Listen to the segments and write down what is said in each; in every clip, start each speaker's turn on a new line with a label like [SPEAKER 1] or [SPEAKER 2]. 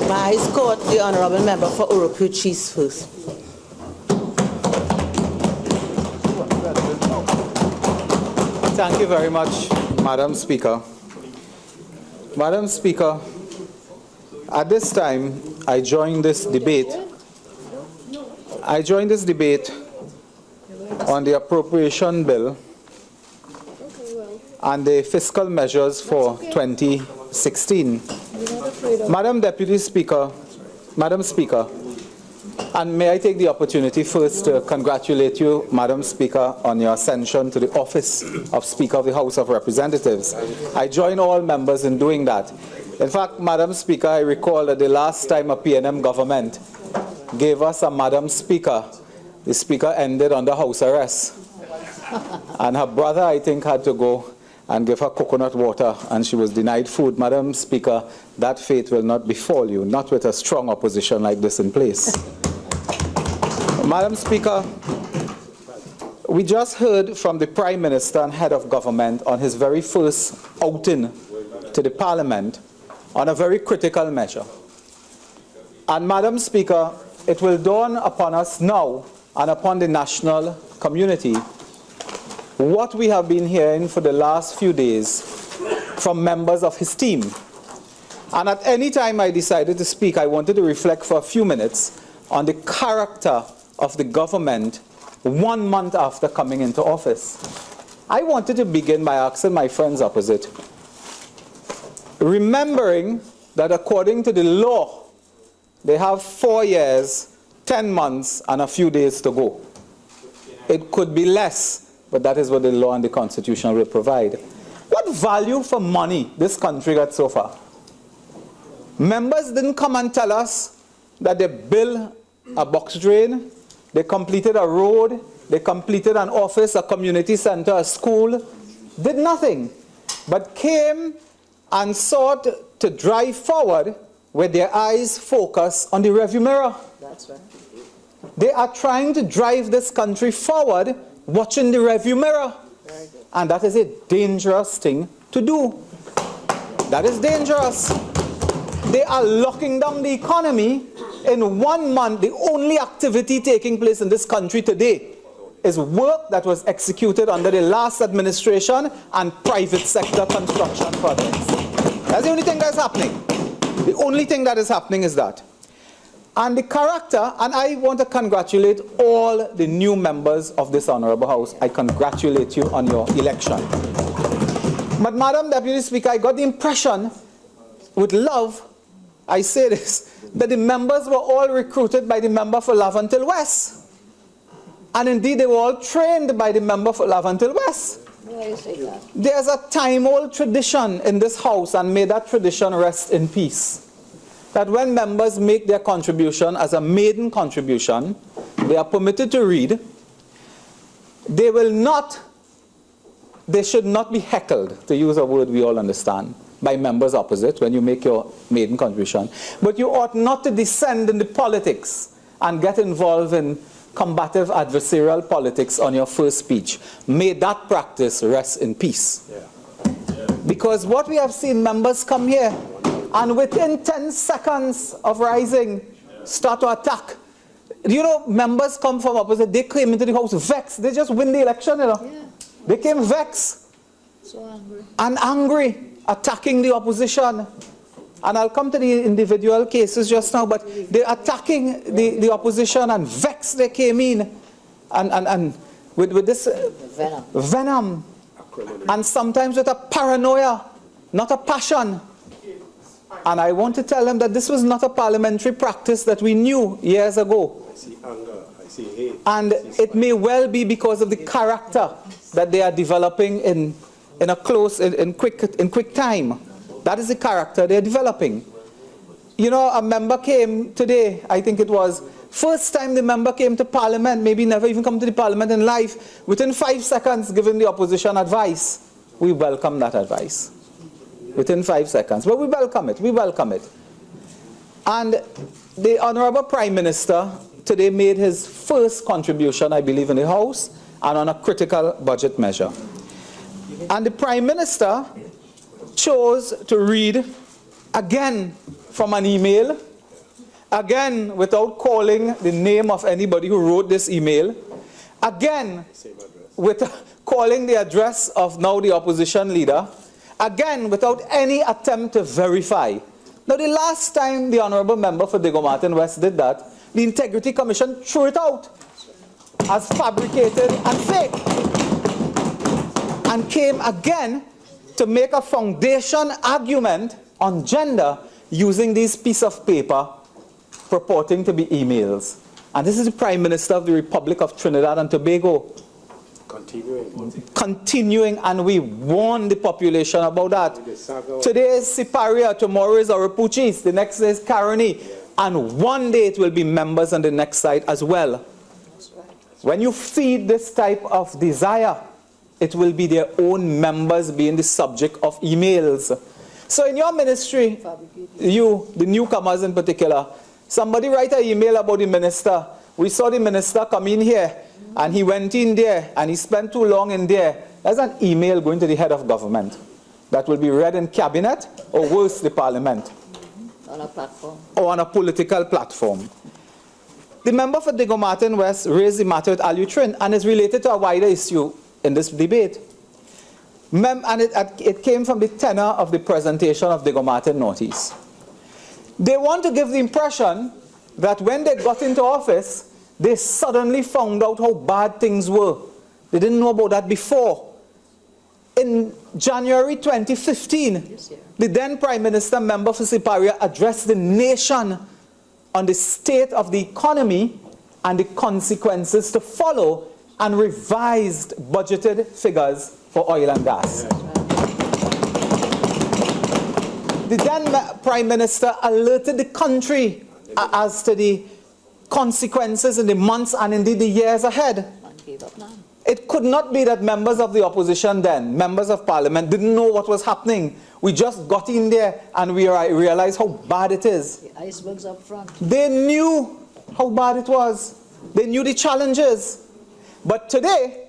[SPEAKER 1] By his court, the Honourable Member for Oropouche East first.
[SPEAKER 2] Thank you very much, Madam Speaker. Madam Speaker, at this time, I join this debate on the appropriation bill and the fiscal measures for 2016. Madam Speaker, and may I take the opportunity first to congratulate you, Madam Speaker, on your ascension to the office of Speaker of the House of Representatives. I join all members in doing that. In fact, Madam Speaker, I recall that the last time a PNM government gave us a Madam Speaker, the Speaker ended under house arrest. And her brother, I think, had to go and give her coconut water, and she was denied food. Madam Speaker, that fate will not befall you, not with a strong opposition like this in place. Madam Speaker, we just heard from the Prime Minister and Head of Government on his very first outing to the Parliament on a very critical measure. And Madam Speaker, it will dawn upon us now and upon the national community what we have been hearing for the last few days from members of his team. And at any time I decided to speak, I wanted to reflect for a few minutes on the character of the government 1 month after coming into office. I wanted to begin by asking my friends opposite, remembering that according to the law, they have 4 years, 10 months, and a few days to go. It could be less, but that is what the law and the Constitution will provide. What value for money this country got so far? Members didn't come and tell us that they built a box drain, they completed a road, they completed an office, a community center, a school, did nothing, but came and sought to drive forward with their eyes focused on the rearview mirror.
[SPEAKER 1] That's right.
[SPEAKER 2] They are trying to drive this country forward watching the rearview mirror. And that is a dangerous thing to do. That is dangerous. They are locking down the economy. In 1 month, the only activity taking place in this country today is work that was executed under the last administration and private sector construction projects. That's the only thing that's happening. The only thing that is happening is that. And the character, and I want to congratulate all the new members of this Honourable House. I congratulate you on your election. But Madam Deputy Speaker, I got the impression, with love, I say this, that the members were all recruited by the member for Laventille West. And indeed, they were all trained by the member for Laventille West.
[SPEAKER 1] Why you say that?
[SPEAKER 2] There's a time-old tradition in this House, and may that tradition rest in peace, that when members make their contribution as a maiden contribution, they are permitted to read. They should not be heckled, to use a word we all understand, by members opposite when you make your maiden contribution. But you ought not to descend into politics and get involved in combative adversarial politics on your first speech. May that practice rest in peace. Yeah. Because what we have seen, members come here and within 10 seconds of rising, start to attack. You know, members come from opposite, they came into the House vexed. They just win the election, you know. Yeah. They came vexed.
[SPEAKER 1] So angry. And
[SPEAKER 2] angry, attacking the opposition. And I'll come to the individual cases just now, but they're attacking the opposition, and vexed they came in. And with this venom. And sometimes with a paranoia, not a passion. And I want to tell them that this was not a parliamentary practice that we knew years ago.
[SPEAKER 3] I see anger, I see hate.
[SPEAKER 2] And it may well be because of the character that they are developing in quick time. That is the character they're developing. You know, a member came today, I think it was, first time the member came to Parliament, maybe never even come to the Parliament in life, within 5 seconds giving the opposition advice. We welcome that advice. Within 5 seconds. But we welcome it. We welcome it. And the Honourable Prime Minister today made his first contribution, I believe, in the House and on a critical budget measure. And the Prime Minister chose to read again from an email again, without calling the name of anybody who wrote this email, again, with calling the address of now the opposition leader, again, without any attempt to verify. Now, the last time the Honourable Member for Diego Martin West did that, the Integrity Commission threw it out as fabricated and fake, and came again to make a foundation argument on gender using these pieces of paper purporting to be emails. And this is the Prime Minister of the Republic of Trinidad and Tobago. Continuing, and we warn the population about that. Today is Siparia, tomorrow is Oropouche East, the next day is Caroni, and one day it will be members on the next side as well. When you feed this type of desire, it will be their own members being the subject of emails. So in your ministry, you, the newcomers in particular, somebody write an email about the minister. We saw the minister come in here, and he went in there, and he spent too long in there. There's an email going to the head of government that will be read in cabinet, or worse, the parliament.
[SPEAKER 4] On a platform.
[SPEAKER 2] Or on a political platform. The member for Diego Martin West raised the matter with Alutrin, and it's related to a wider issue in this debate. And it came from the tenor of the presentation of Diego Martin Northeast. They want to give the impression that when they got into office, they suddenly found out how bad things were. They didn't know about that before. In January 2015, the then Prime Minister, member for Siparia, addressed the nation on the state of the economy and the consequences to follow, and revised budgeted figures for oil and gas. The then Prime Minister alerted the country as to the consequences in the months and indeed the years ahead. It could not be that members of the opposition then, members of parliament, didn't know what was happening. We just got in there and we realized how bad it is.
[SPEAKER 4] The icebergs up front.
[SPEAKER 2] They knew how bad it was. They knew the challenges. But today,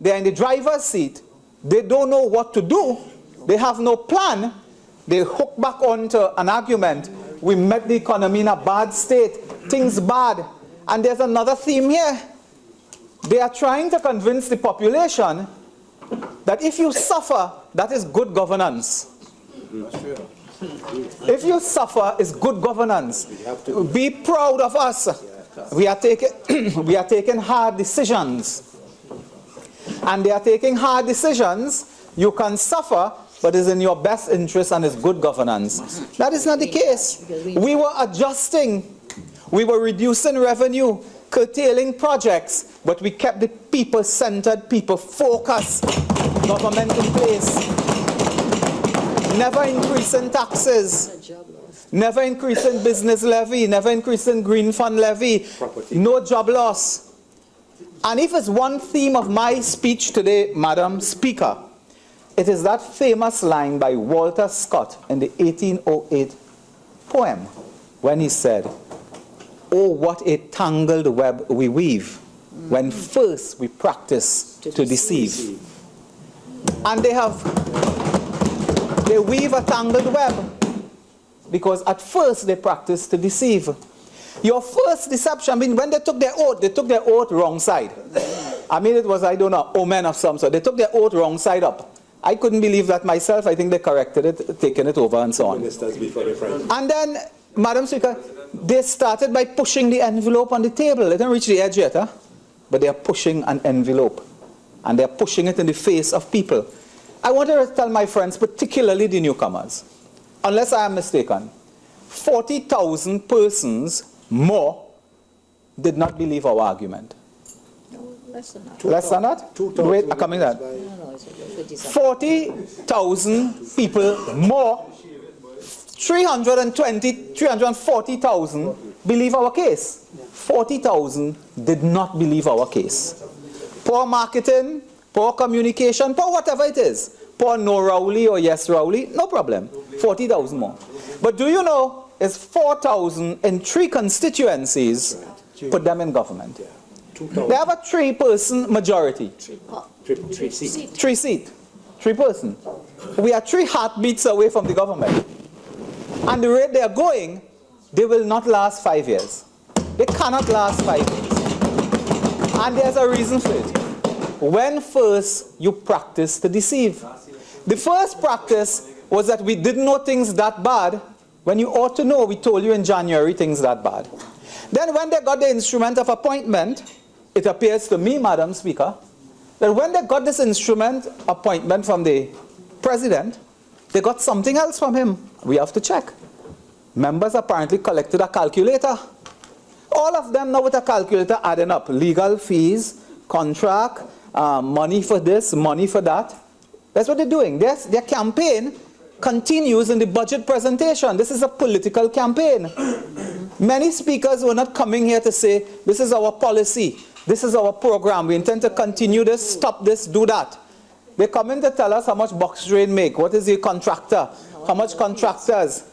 [SPEAKER 2] they're in the driver's seat. They don't know what to do. They have no plan. They hook back onto an argument. We met the economy in a bad state. Things bad. And there's another theme here. They are trying to convince the population that if you suffer, that is good governance. If you suffer, it's good governance. Be proud of us. We are taking hard decisions. And they are taking hard decisions. You can suffer, but it's in your best interest and it's good governance. That is not the case. We were adjusting. We were reducing revenue, curtailing projects, but we kept the people-centered, people-focused government in place. Never increasing taxes. Never increasing business levy, never increasing green fund levy, no job loss. And if it's one theme of my speech today, Madam Speaker, it is that famous line by Walter Scott in the 1808 poem when he said, "Oh, what a tangled web we weave when first we practice to deceive." And they weave a tangled web. Because at first they practiced to deceive. Your first deception, I mean, when they took their oath wrong side. I mean, it was, I don't know, omen of some sort. They took their oath wrong side up. I couldn't believe that myself. I think they corrected it, taken it over and so on. And then, Madam Speaker, they started by pushing the envelope on the table. They didn't reach the edge yet, huh? But they are pushing an envelope. And they are pushing it in the face of people. I want to tell my friends, particularly the newcomers, unless I am mistaken, 40,000 persons more did not believe our argument.
[SPEAKER 4] No, less than that.
[SPEAKER 2] Less than that? Wait, I'm coming to that.
[SPEAKER 4] No, it's
[SPEAKER 2] 40,000 people more, 340,000 believe our case. 40,000 did not believe our case. Poor marketing, poor communication, poor whatever it is. Poor no Rowley or yes Rowley, no problem. 40,000 more. But do you know, it's 4,000 in 3 constituencies put them in government. They have a 3-person majority.
[SPEAKER 4] 3 seats.
[SPEAKER 2] 3 seat. 3-person. We are 3 heartbeats away from the government. And the rate they are going, they will not last 5 years. They cannot last 5 years. And there's a reason for it. When first you practice to deceive. The first practice was that we didn't know things that bad when you ought to know. We told you in January things that bad. Then when they got the instrument of appointment, it appears to me, Madam Speaker, that when they got this instrument appointment from the president, they got something else from him. We have to check. Members apparently collected a calculator. All of them now with a calculator adding up. Legal fees, contract, money for this, money for that. That's what they're doing. Their campaign continues in the budget presentation. This is a political campaign. Many speakers were not coming here to say, this is our policy, this is our program, we intend to continue this, stop this, do that. They come in to tell us how much box drain make, what is the contractor, how much contractors.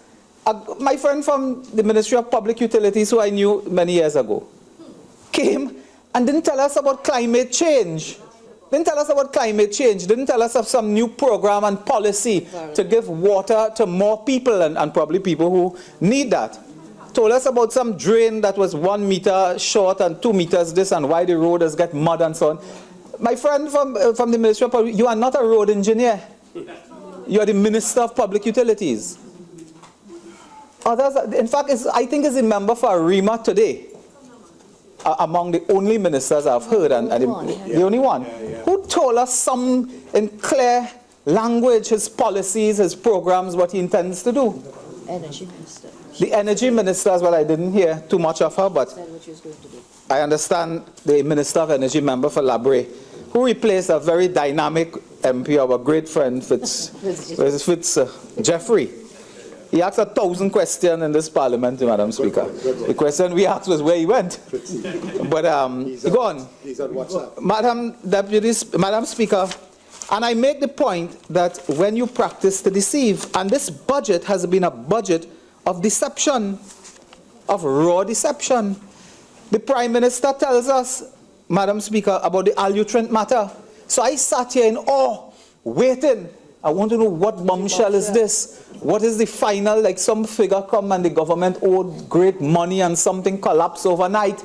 [SPEAKER 2] My friend from the Ministry of Public Utilities, who I knew many years ago, came and didn't tell us about climate change. Didn't tell us about climate change, didn't tell us of some new program and policy to give water to more people and probably people who need that. Told us about some drain that was 1 meter short and 2 meters this and why the road has got mud and so on. My friend from the Ministry of Public, you are not a road engineer. You are the Minister of Public Utilities. Others, in fact, I think is a member for REMA today. Among the only ministers I've heard, and the only one, who told us some in clear language, his policies, his programs, what he intends to do.
[SPEAKER 4] Energy Minister.
[SPEAKER 2] The Energy Minister as well, I didn't hear too much of her, but
[SPEAKER 4] Said what she was going to do.
[SPEAKER 2] I understand the Minister of Energy member for Labre, who replaced a very dynamic MP, our great friend Jeffrey. He asked 1,000 questions in this parliament, Madam Speaker. The question we asked was where he went. But go on.
[SPEAKER 3] He's on WhatsApp.
[SPEAKER 2] Madam Speaker, and I make the point that when you practice to deceive, and this budget has been a budget of deception, of raw deception. The Prime Minister tells us, Madam Speaker, about the Alutrent matter. So I sat here in awe, waiting. I want to know what bombshell is this? What is the final, like some figure come and the government owed great money and something collapsed overnight.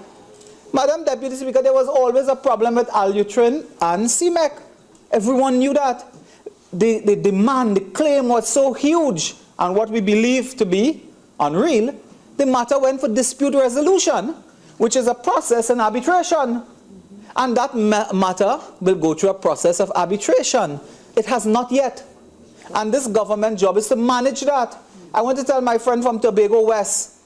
[SPEAKER 2] Madam Deputy Speaker, there was always a problem with Alutrent and CMEC. Everyone knew that. The demand, the claim was so huge, and what we believe to be unreal, the matter went for dispute resolution, which is a process in arbitration. And that matter will go through a process of arbitration. It has not yet. And this government job is to manage that. I want to tell my friend from Tobago West,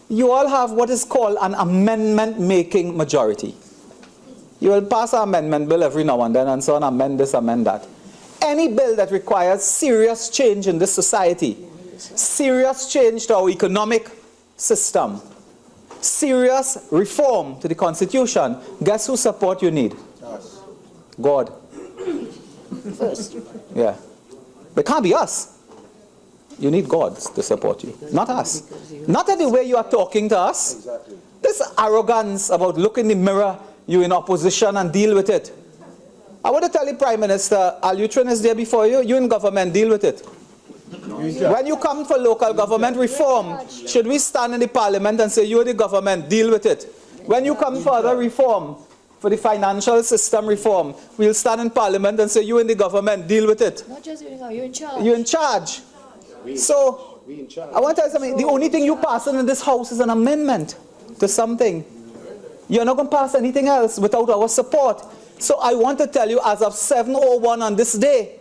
[SPEAKER 2] you all have what is called an amendment-making majority. You will pass an amendment bill every now and then and so on, amend this, amend that. Any bill that requires serious change in this society, serious change to our economic system, serious reform to the Constitution, guess whose support you need?
[SPEAKER 3] Us.
[SPEAKER 2] God.
[SPEAKER 4] First.
[SPEAKER 2] Yeah. It can't be us. You need God to support you, not us. Not in the way you are talking to us.
[SPEAKER 3] Exactly.
[SPEAKER 2] This arrogance about look in the mirror, you in opposition and deal with it. I want to tell the Prime Minister, Alutrent is there before you, you in government, deal with it. When you come for local government reform, should we stand in the parliament and say, you're the government, deal with it? When you come for other reform, for the financial system reform, we'll stand in parliament and say, you in the government, deal with it.
[SPEAKER 4] Not just you, you're in charge.
[SPEAKER 2] You're in charge. So,
[SPEAKER 3] We in charge.
[SPEAKER 2] I want to tell you something, the only thing you pass in this house is an amendment to something. You're not going to pass anything else without our support. So I want to tell you, as of 7:01 on this day,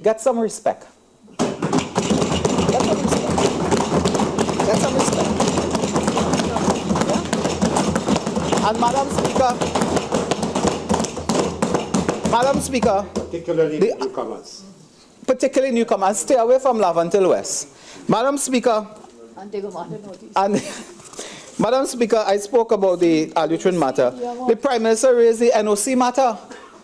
[SPEAKER 2] get some respect. Get some respect. Get some respect. Yeah? And Madam Speaker,
[SPEAKER 3] Particularly newcomers.
[SPEAKER 2] Particularly newcomers, stay away from Lavantil West. Madam Speaker,
[SPEAKER 4] And they go on the notice.
[SPEAKER 2] and Madam Speaker, I spoke about the Alutrent matter. The Prime Minister raised the NOC matter.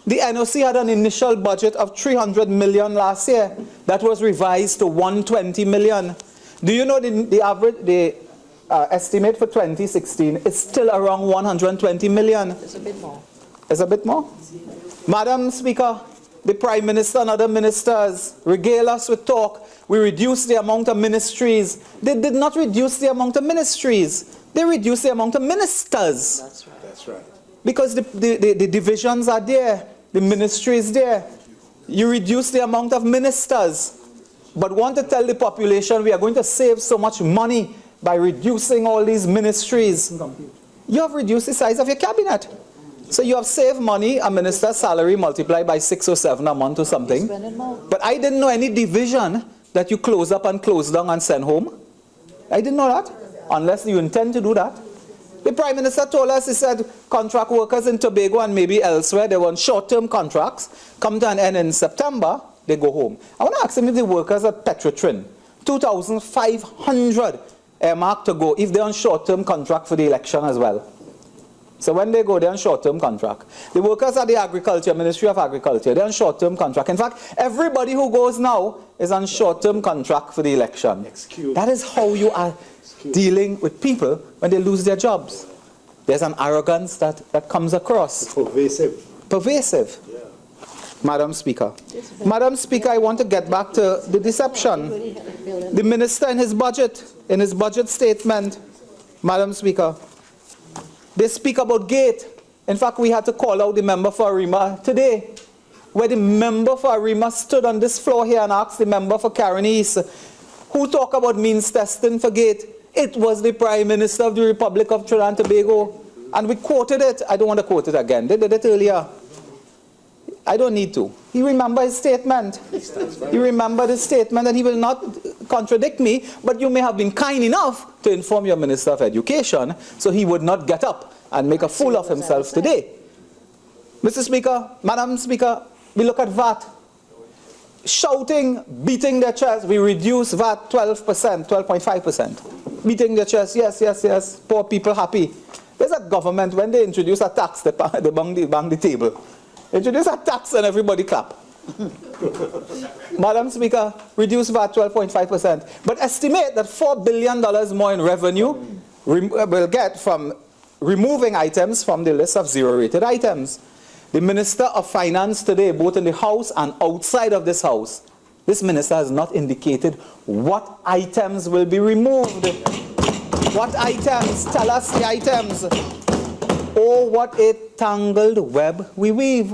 [SPEAKER 2] The NOC had an initial budget of 300 million last year. That was revised to 120 million. Do you know the estimate for 2016 is still around 120 million?
[SPEAKER 4] It's a bit more.
[SPEAKER 2] It's a bit more. Madam Speaker, the Prime Minister and other ministers regale us with talk. We reduce the amount of ministries. They did not reduce the amount of ministries. They reduced the amount of ministers.
[SPEAKER 1] That's right.
[SPEAKER 3] That's right.
[SPEAKER 2] Because the divisions are there. The ministry is there. You reduce the amount of ministers. But want to tell the population we are going to save so much money by reducing all these ministries. You have reduced the size of your cabinet. So you have saved money, a minister's salary multiplied by 6 or 7 a month or something.
[SPEAKER 4] Spending more.
[SPEAKER 2] But I didn't know any division that you close up and close down and send home. I didn't know that, unless you intend to do that. The Prime Minister told us, he said, contract workers in Tobago and maybe elsewhere, they were on short-term contracts, come to an end in September, they go home. I want to ask him if the workers at Petrotrin, 2,500 earmarked to go, if they're on short-term contract for the election as well. So when they go, they're on short-term contract. The workers at the Agriculture, Ministry of Agriculture, they're on short-term contract. In fact, everybody who goes now is on short-term contract for the election.
[SPEAKER 3] Excuse.
[SPEAKER 2] That is how you are dealing with people when they lose their jobs. There's an arrogance that comes across.
[SPEAKER 3] Pervasive.
[SPEAKER 2] Pervasive.
[SPEAKER 3] Yeah.
[SPEAKER 2] Madam Speaker. Madam Speaker, I want to get back to the deception. The minister in his budget statement, Madam Speaker, they speak about gate. In fact, we had to call out the member for Arima today, where the member for Arima stood on this floor here and asked the member for Karen East, who talk about means testing for gate. It was the Prime Minister of the Republic of Trinidad and Tobago. And we quoted it. I don't want to quote it again. They did it earlier. I don't need to. He remembered his statement. He remembered his statement, and he will not contradict me, but you may have been kind enough to inform your Minister of Education so he would not get up and make a fool of himself today. Mr. Speaker, Madam Speaker, we look at VAT. Shouting, beating their chest, we reduce VAT 12%, 12.5%. Beating their chest, yes, yes, yes, poor people happy. There's a government, when they introduce a tax, they bang the table. Introduce a tax and everybody clap. Madam Speaker, reduce VAT 12.5%. But estimate that $4 billion more in revenue will get from removing items from the list of zero-rated items. The Minister of Finance today, both in the House and outside of this House, this Minister has not indicated what items will be removed. What items? Tell us the items. Oh, what a tangled web we weave.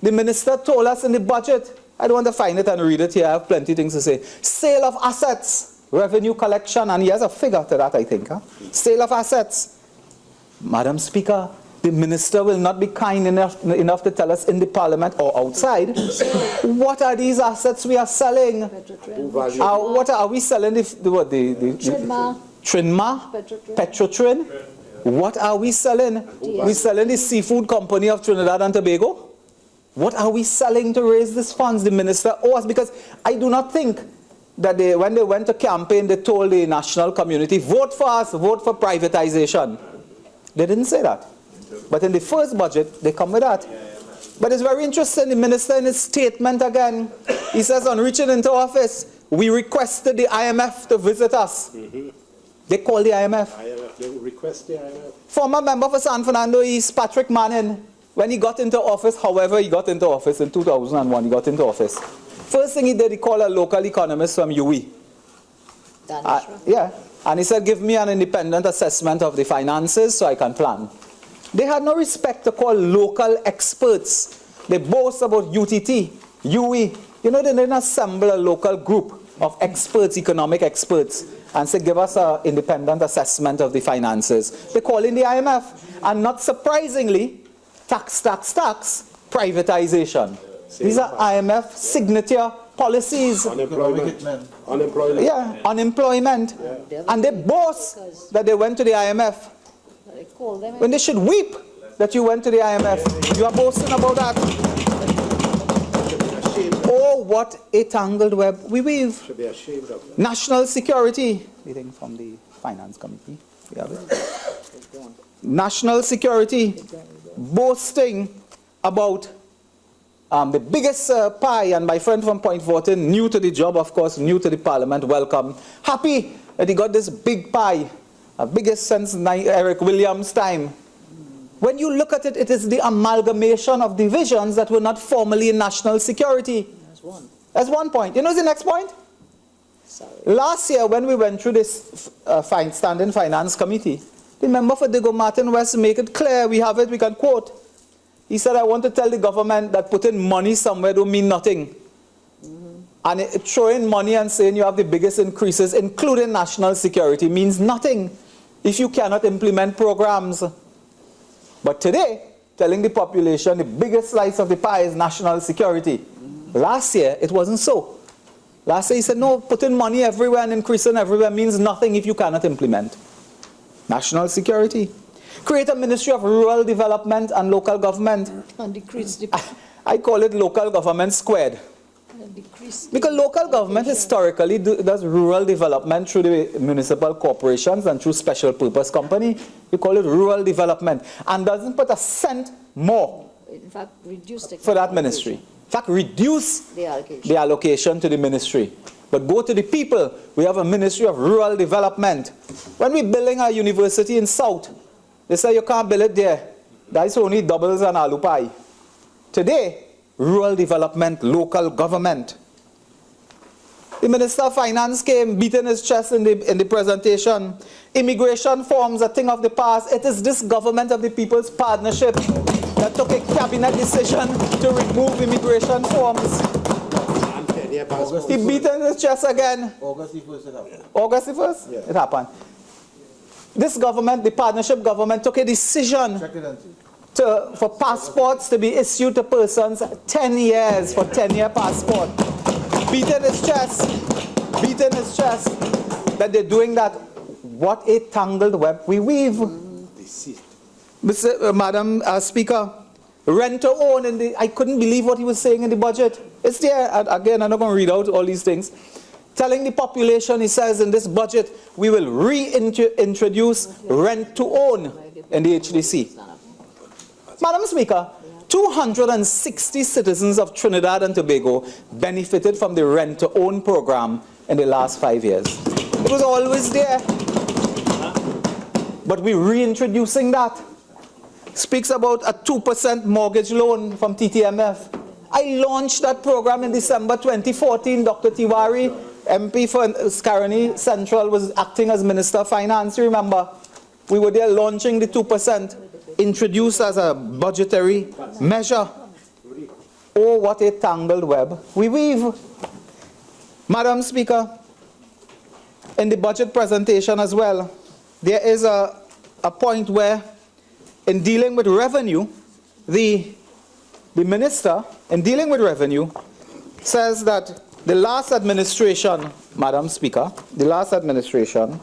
[SPEAKER 2] The Minister told us in the budget, I don't want to find it and read it here, I have plenty of things to say. Sale of assets, revenue collection, and he has a figure to that, I think. Huh? Sale of assets. Madam Speaker, the Minister will not be kind enough to tell us in the Parliament or outside, what are these assets we are selling? What are we selling? Trinma? Petrotrin? What are we selling? We're selling the seafood company of Trinidad and Tobago? What are we selling to raise these funds? The Minister owes us, because I do not think that when they went to campaign, they told the national community, vote for us, vote for privatization. They didn't say that. But in the first budget, they come with that. But it's very interesting, the Minister in his statement again, he says on reaching into office, we requested the IMF to visit us. They call the IMF.
[SPEAKER 3] They request the IMF.
[SPEAKER 2] Former member for San Fernando East, Patrick Manning, when he got into office, however he got into office, in 2001 he got into office. First thing he did, he called a local economist from UE. Yeah, and he said, give me an independent assessment of the finances so I can plan. They had no respect to call local experts. They boast about UTT, UE. You know, they didn't assemble a local group of experts, economic experts, and say, give us an independent assessment of the finances. They call in the IMF. And not surprisingly, tax, privatization. These are IMF signature policies.
[SPEAKER 3] Unemployment.
[SPEAKER 2] Yeah, unemployment. Yeah. And they boast that they went to the IMF. When they should weep that you went to the IMF. You are boasting about that. Oh, what a tangled web we weave.
[SPEAKER 3] Should be ashamed of that.
[SPEAKER 2] National security. Anything from the Finance Committee? We have it. National security. Boasting about the biggest pie, and my friend from Point Fortin, new to the job, of course, new to the Parliament, welcome. Happy that he got this big pie, biggest since Eric Williams' time. When you look at it, it is the amalgamation of divisions that were not formally in national security.
[SPEAKER 4] That's one.
[SPEAKER 2] That's one point. You know the next point?
[SPEAKER 4] Sorry.
[SPEAKER 2] Last year, when we went through this Standing Finance Committee, the member for Diego Martin West make it clear, we have it, we can quote. He said, I want to tell the government that putting money somewhere don't mean nothing. And throwing money and saying you have the biggest increases, including national security, means nothing if you cannot implement programs. But today, telling the population the biggest slice of the pie is national security. Last year, it wasn't so. Last year, he said, no, putting money everywhere and increasing everywhere means nothing if you cannot implement. National security. Create a Ministry of Rural Development and Local Government.
[SPEAKER 4] And decrease the...
[SPEAKER 2] I call it local government squared. Because local government historically does rural development through the municipal corporations and through special purpose company. We call it rural development. And doesn't put a cent more
[SPEAKER 4] In fact, reduce the...
[SPEAKER 2] for that ministry. In fact, reduce the allocation to the ministry. But go to the people. We have a Ministry of Rural Development. When we're building a university in South, they say you can't build it there. That's only doubles and aloo pie. Today, rural development, local government. The Minister of Finance came beating his chest in the presentation. Immigration forms a thing of the past. It is this government of the People's Partnership that took a cabinet decision to remove immigration forms. He beaten his chest again.
[SPEAKER 5] August the 1st it happened.
[SPEAKER 2] August the 1st? Yeah. It happened. This government, the partnership government, took a decision for passports to be issued to persons 10 years for 10-year passport. Beating his chest that they're doing that. What a tangled web we weave. Madam Speaker, rent to own, I couldn't believe what he was saying in the budget. It's there. Again, I'm not going to read out all these things. Telling the population, he says in this budget, we will reintroduce rent to own in the HDC. Madam Speaker, 260 citizens of Trinidad and Tobago benefited from the rent to own program in the last 5 years. It was always there. But we're reintroducing that. Speaks about a 2% mortgage loan from TTMF. I launched that program in December 2014. Dr. Tiwari, MP for Scaroni Central, was acting as Minister of Finance. You remember? We were there launching the 2%, introduced as a budgetary measure. Oh, what a tangled web we weave. Madam Speaker, in the budget presentation as well, there is a point where, in dealing with revenue, the minister, in dealing with revenue, says that the last administration, Madam Speaker, the last administration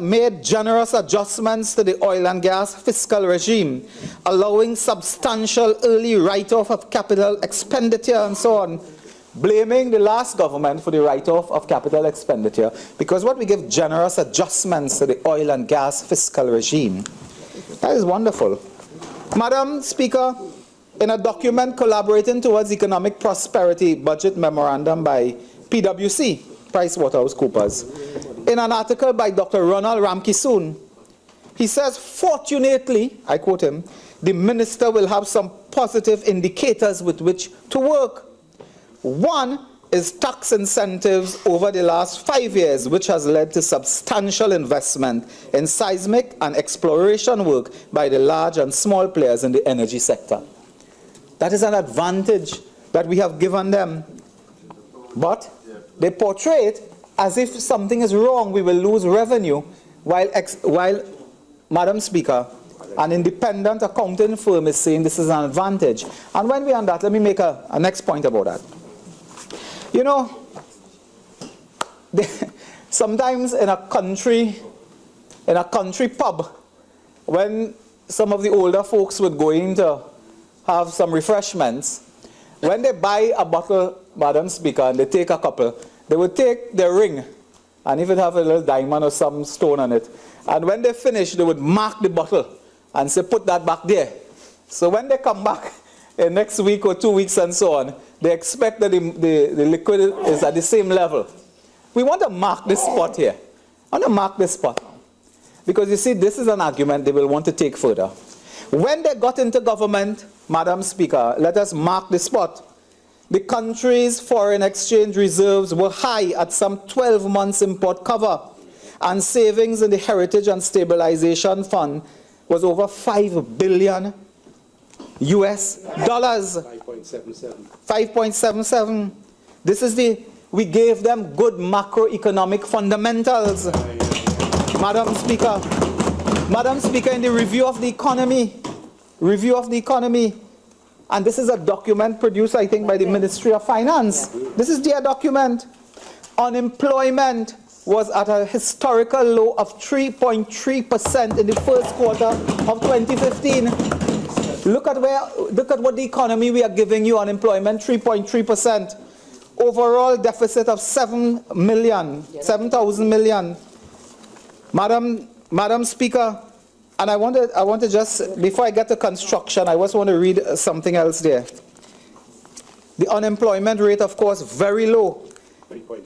[SPEAKER 2] made generous adjustments to the oil and gas fiscal regime, allowing substantial early write-off of capital expenditure and so on, blaming the last government for the write-off of capital expenditure, because what we give generous adjustments to the oil and gas fiscal regime. That is wonderful. Madam Speaker, in a document collaborating towards economic prosperity budget memorandum by PwC, PricewaterhouseCoopers, in an article by Dr. Ronald Ramkisoon, he says, fortunately, I quote him, the minister will have some positive indicators with which to work. One is tax incentives over the last 5 years, which has led to substantial investment in seismic and exploration work by the large and small players in the energy sector. That is an advantage that we have given them. But they portray it as if something is wrong, we will lose revenue, while Madam Speaker, an independent accounting firm is saying this is an advantage. And when we're on that, let me make a next point about that. You know, sometimes in a country pub, when some of the older folks would go in to have some refreshments, when they buy a bottle, Madam Speaker, and they take a couple, they would take their ring, and if it have a little diamond or some stone on it, and when they finish, they would mark the bottle and say, put that back there. So when they come back in next week or 2 weeks and so on, they expect that the liquid is at the same level. We want to mark this spot here. I want to mark this spot. Because you see, this is an argument they will want to take further. When they got into government, Madam Speaker, let us mark the spot. The country's foreign exchange reserves were high at some 12 months import cover, and savings in the Heritage and Stabilization Fund was over $5 billion US dollars.
[SPEAKER 3] 5.77.
[SPEAKER 2] 5.77. This is we gave them good macroeconomic fundamentals. Madam Speaker, in the review of the economy, and this is a document produced, I think, by the Ministry of Finance. This is their document. Unemployment was at a historical low of 3.3% in the first quarter of 2015. Look at what the economy we are giving you. Unemployment 3.3%. Overall deficit of 7,000 million. Madam Speaker, and I want to just, before I get to construction, I just want to read something else there. The unemployment rate, of course, very low.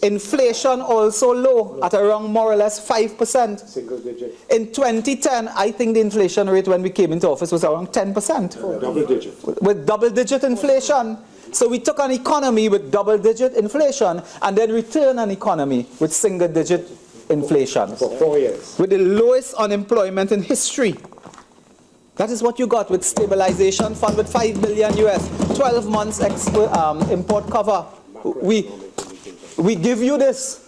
[SPEAKER 2] Inflation also low, at around more or less 5%.
[SPEAKER 3] Single digit.
[SPEAKER 2] In 2010, I think the inflation rate when we came into office was around 10%.
[SPEAKER 3] Double digit.
[SPEAKER 2] With double-digit inflation. So we took an economy with double-digit inflation and then returned an economy with single-digit inflation.
[SPEAKER 3] For 4 years.
[SPEAKER 2] With the lowest unemployment in history. That is what you got with stabilization fund with $5 billion US, 12 months import cover. We give you this.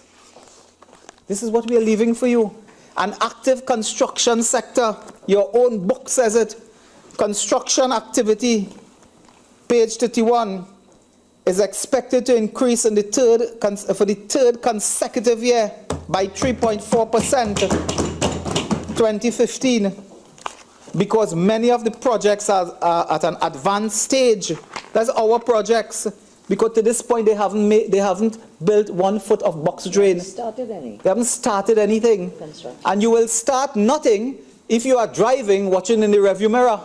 [SPEAKER 2] This is what we are leaving for you. An active construction sector. Your own book says it. Construction activity, page 31, is expected to increase in for the third consecutive year by 3.4%, 2015, because many of the projects are at an advanced stage. That's our projects. Because to this point they haven't built 1 foot of box drain. They haven't started anything. And you will start nothing if you are driving, watching in the rearview mirror.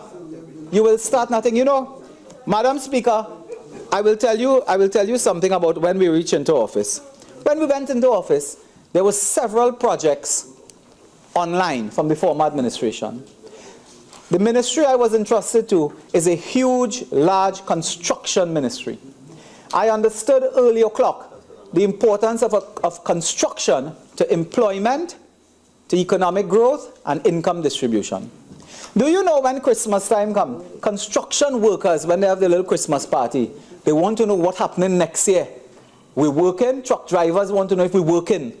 [SPEAKER 2] You will start nothing. You know, Madam Speaker, I will tell you something about when we reach into office. When we went into office, there were several projects online from the former administration. The ministry I was entrusted to is a huge, large construction ministry. I understood early o'clock the importance of construction to employment, to economic growth, and income distribution. Do you know when Christmas time comes, construction workers, when they have their little Christmas party, they want to know what's happening next year. We're working, truck drivers want to know if we're working,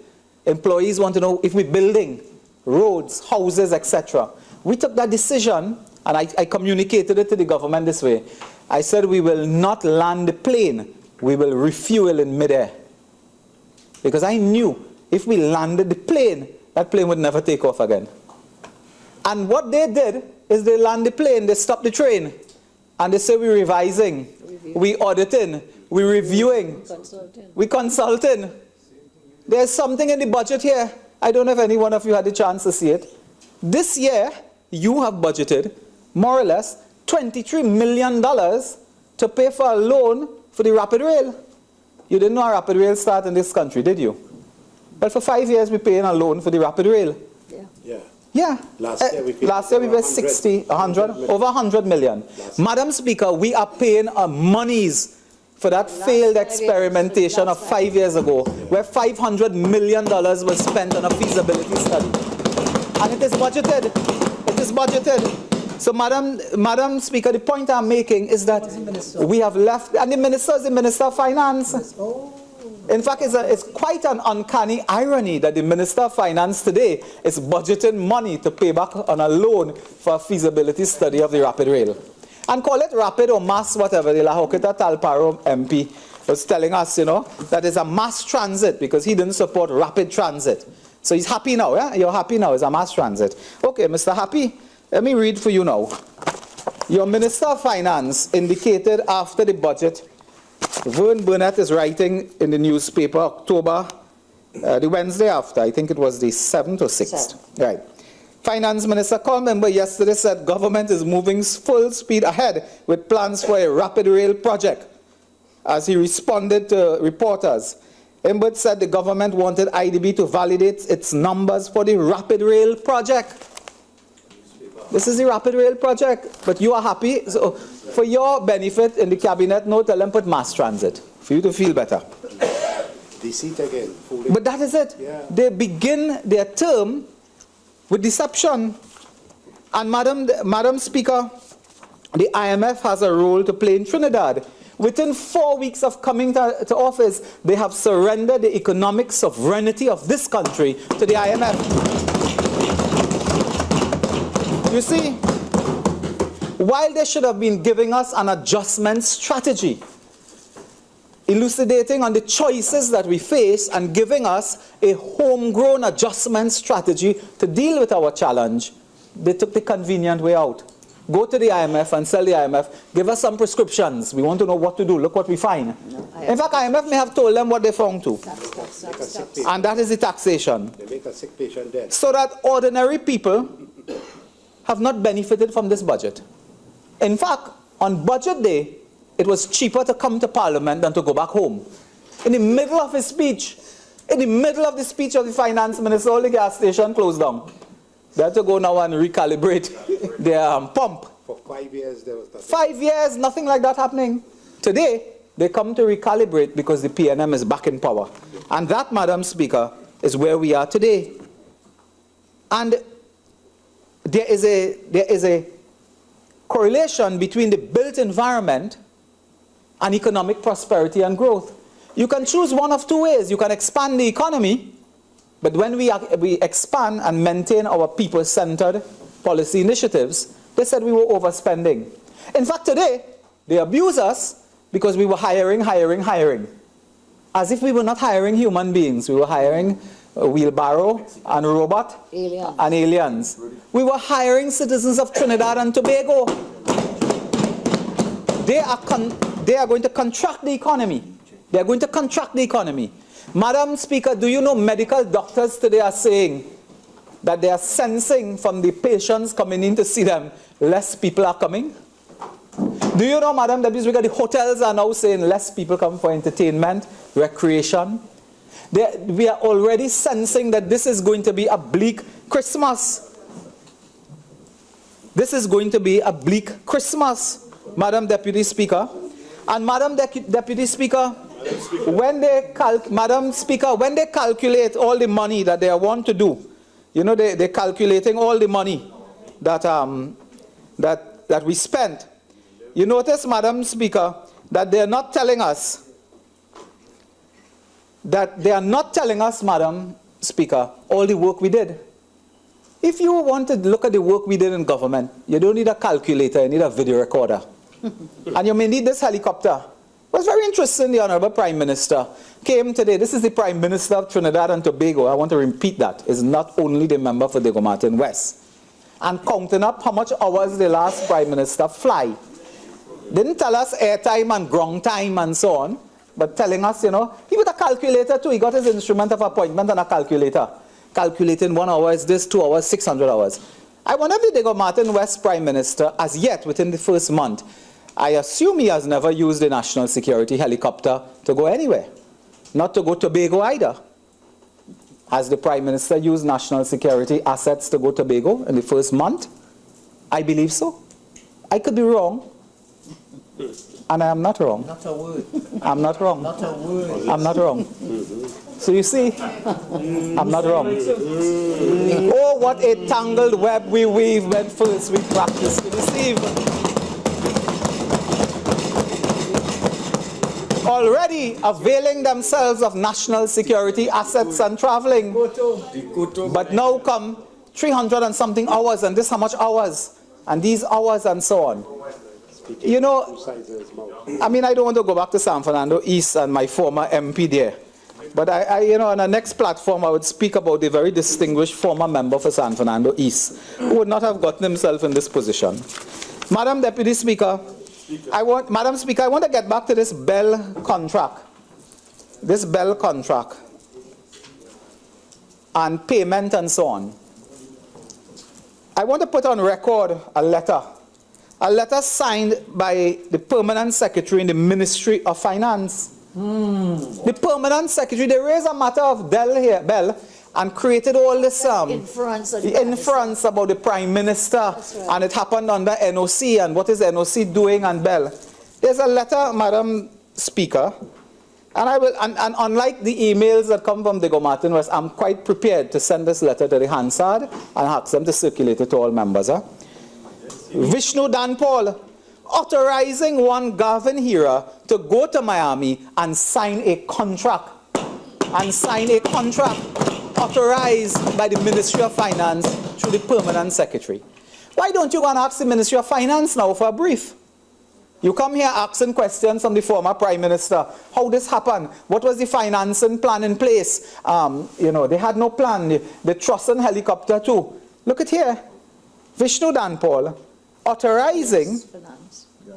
[SPEAKER 2] employees want to know if we're building roads, houses, etc. We took that decision, and I communicated it to the government this way. I said we will not land the plane. We will refuel in midair. Because I knew if we landed the plane, that plane would never take off again. And what they did is they land the plane, they stop the train, and they say we're revising, we're auditing, we're reviewing, we're consulting. There's something in the budget here. I don't know if any one of you had the chance to see it. This year, you have budgeted more or less $23 million to pay for a loan for the rapid rail. You didn't know a rapid rail start in this country, did you? But for 5 years, we're paying a loan for the rapid rail. Yeah. Last year we were 100, over 100 million. Madam Speaker, we are paying monies for that failed experimentation of 5 years ago, where $500 million was spent on a feasibility study. And it is budgeted. It is budgeted. So, Madam Speaker, the point I'm making is that we have left, and the minister is the Minister of Finance. In fact, it's quite an uncanny irony that the Minister of Finance today is budgeting money to pay back on a loan for a feasibility study of the rapid rail. And call it rapid or mass, whatever. The Lahokita Talparo MP was telling us, you know, that it's a mass transit because he didn't support rapid transit. So he's happy now, yeah? You're happy now, it's a mass transit. Okay, Mr. Happy, let me read for you now. Your Minister of Finance indicated after the budget, Vern Burnett is writing in the newspaper, October, the Wednesday after, I think it was the 7th or 6th. Right. Finance Minister Colmember yesterday said government is moving full speed ahead with plans for a rapid rail project. As he responded to reporters, Imbert said the government wanted IDB to validate its numbers for the rapid rail project. This is the Rapid Rail project, but you are happy. So for your benefit in the cabinet, no, tell them put mass transit for you to feel better.
[SPEAKER 3] Deceit again. Fooling.
[SPEAKER 2] But that is it.
[SPEAKER 3] Yeah.
[SPEAKER 2] They begin their term with deception. And Madam Speaker, the IMF has a role to play in Trinidad. Within 4 weeks of coming to office, they have surrendered the economic sovereignty of this country to the IMF. You see, while they should have been giving us an adjustment strategy, elucidating on the choices that we face and giving us a homegrown adjustment strategy to deal with our challenge, they took the convenient way out. Go to the IMF and tell the IMF, give us some prescriptions. We want to know what to do. Look what we find. In fact, IMF may have told them what they found too. And that is the taxation.
[SPEAKER 3] They make a sick patient dead.
[SPEAKER 2] So that ordinary people have not benefited from this budget. In fact, on budget day, it was cheaper to come to Parliament than to go back home. In the middle of his speech, in the middle of the speech of the finance minister, all the gas station closed down. They had to go now and recalibrate their pump.
[SPEAKER 3] For 5 years, there was nothing.
[SPEAKER 2] 5 years, nothing like that happening. Today, they come to recalibrate because the PNM is back in power. And that, Madam Speaker, is where we are today. And there is a correlation between the built environment and economic prosperity and growth. You can choose one of two ways. You can expand the economy, but when we expand and maintain our people-centered policy initiatives, they said we were overspending. In fact, today, they abuse us because we were hiring. As if we were not hiring human beings. We were hiring a wheelbarrow and robot and aliens. We were hiring citizens of Trinidad and Tobago. They are going to contract the economy. They are going to contract the economy. Madam Speaker, do you know medical doctors today are saying that they are sensing from the patients coming in to see them, less people are coming? Do you know, Madam Deputy Speaker, the hotels are now saying less people come for entertainment, recreation? We are already sensing that this is going to be a bleak Christmas. This is going to be a bleak Christmas, Madam Deputy Speaker. And Madam Deputy Speaker, when they calculate all the money that they want to do, you know, they're calculating all the money that that we spent. You notice, Madam Speaker, that they are not telling us, Madam Speaker, all the work we did. If you want to look at the work we did in government, you don't need a calculator, you need a video recorder. And you may need this helicopter. It was very interesting, the Honorable Prime Minister came today. This is the Prime Minister of Trinidad and Tobago. I want to repeat that. Is not only the member for Diego Martin West. And counting up how much hours the last Prime Minister fly. Didn't tell us airtime and ground time and so on, but telling us, you know, he with a calculator too. He got his instrument of appointment and a calculator. Calculating 1 hour is this, 2 hours, 600 hours. I wonder if the Diego Martin West Prime Minister, as yet within the first month, I assume he has never used a national security helicopter to go anywhere. Not to go to Tobago either. Has the Prime Minister used national security assets to go to Tobago in the first month? I believe so. I could be wrong. And I am not wrong.
[SPEAKER 1] Not a word.
[SPEAKER 2] I'm not wrong.
[SPEAKER 1] Not a word.
[SPEAKER 2] I'm not wrong. So you see, I'm not wrong. Oh, what a tangled web we weave when first we practice to deceive. Already availing themselves of national security assets and traveling. But now come 300 and something hours, and this how much hours, and these hours and so on. You know, I mean, I don't want to go back to San Fernando East and my former MP there. But you know, on the next platform, I would speak about the very distinguished former member for San Fernando East, who would not have gotten himself in this position. Madam Deputy Speaker, Madam Speaker, I want to get back to this Bell contract. This Bell contract and payment and so on. I want to put on record a letter signed by the Permanent Secretary in the Ministry of Finance. The Permanent Secretary, they raise a matter of Bell here, and created all this
[SPEAKER 4] inference
[SPEAKER 2] about the Prime Minister,
[SPEAKER 4] right.
[SPEAKER 2] and it happened under NOC, and what is NOC doing, and Bell. There's a letter, Madam Speaker, and and unlike the emails that come from Diego Martin West, I'm quite prepared to send this letter to the Hansard and ask them to circulate it to all members. Vishnu Danpal, authorizing one Gavin Hira to go to Miami and sign a contract. Authorized by the Ministry of Finance through the Permanent Secretary. Why don't you go and ask the Ministry of Finance now for a brief? You come here asking questions from the former Prime Minister. How this happened? What was the financing plan in place? You know, they had no plan. The trust and helicopter too. Look at here. Vishnu Danpal authorizing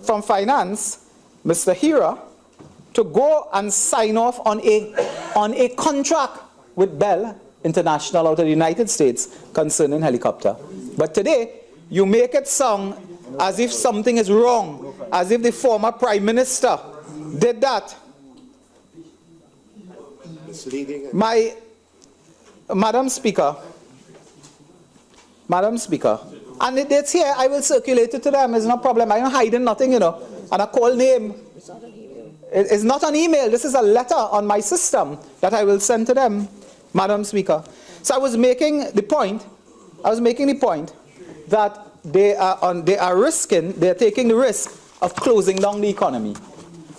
[SPEAKER 2] from Finance, Mr. Hira, to go and sign off on a contract with Bell International out of the United States concerning helicopter. But today, you make it sound as if something is wrong, as if the former Prime Minister did that. Madam Speaker, and it's here, I will circulate it to them, it's no problem, I'm not hiding nothing, you know, and I call name. It's not an email, this is a letter on my system that I will send to them, Madam Speaker. So I was making the point that they are taking the risk of closing down the economy,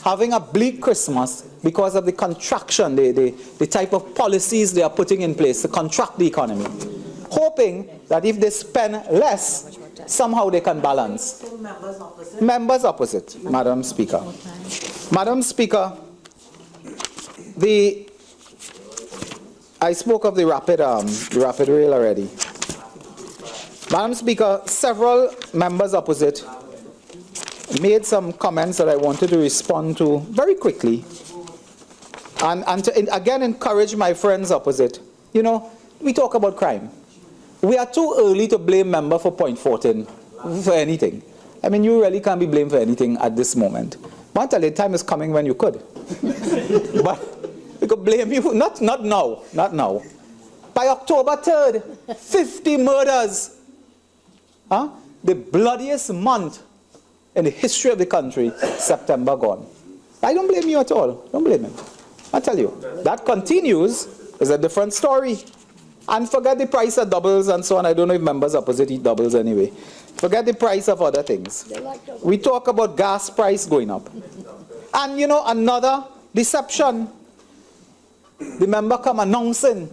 [SPEAKER 2] having a bleak Christmas because of the contraction, the type of policies they are putting in place to contract the economy, hoping that if they spend less, somehow they can balance. Members opposite, Madam Speaker. Madam Speaker, I spoke of the rapid rail already. Madam Speaker, several members opposite made some comments that I wanted to respond to very quickly, and to again encourage my friends opposite. You know, we talk about crime. We are too early to blame member for Point Fortin for anything. I mean, you really can't be blamed for anything at this moment. But the time is coming when you could. But we could blame you, not now. By October 3rd, 50 murders. The bloodiest month in the history of the country, September gone. I don't blame you at all. Don't blame him. I tell you, that continues is a different story. And forget the price of doubles and so on. I don't know if members opposite eat doubles anyway. Forget the price of other things. We talk about gas price going up. And you know, another deception. The member come announcing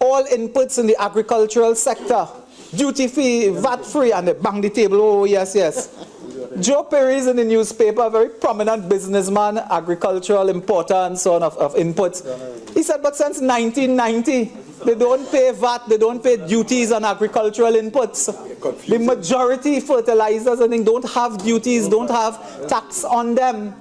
[SPEAKER 2] all inputs in the agricultural sector, duty-free, VAT-free, and they bang the table. Oh, yes, yes. Joe Perry is in the newspaper, a very prominent businessman, agricultural importer and so on of inputs. He said, but since 1990, they don't pay VAT, they don't pay duties on agricultural inputs. The majority fertilizers and things don't have duties, don't have tax on them.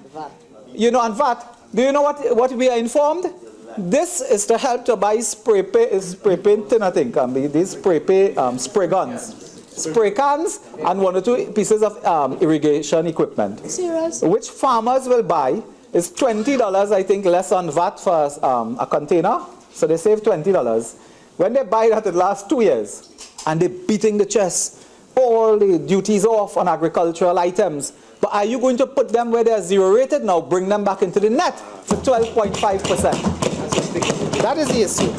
[SPEAKER 2] You know, and VAT. Do you know what we are informed? This is to help to buy spray paint, I think, these spray guns. Spray cans and 1 or 2 pieces of irrigation equipment.
[SPEAKER 4] Serious?
[SPEAKER 2] Which farmers will buy is $20, I think, less on VAT for a container. So they save $20. When they buy that, it lasts 2 years. And they're beating the chest. All the duties off on agricultural items. But are you going to put them where they're zero rated now? Bring them back into the net for 12.5%. That is the issue.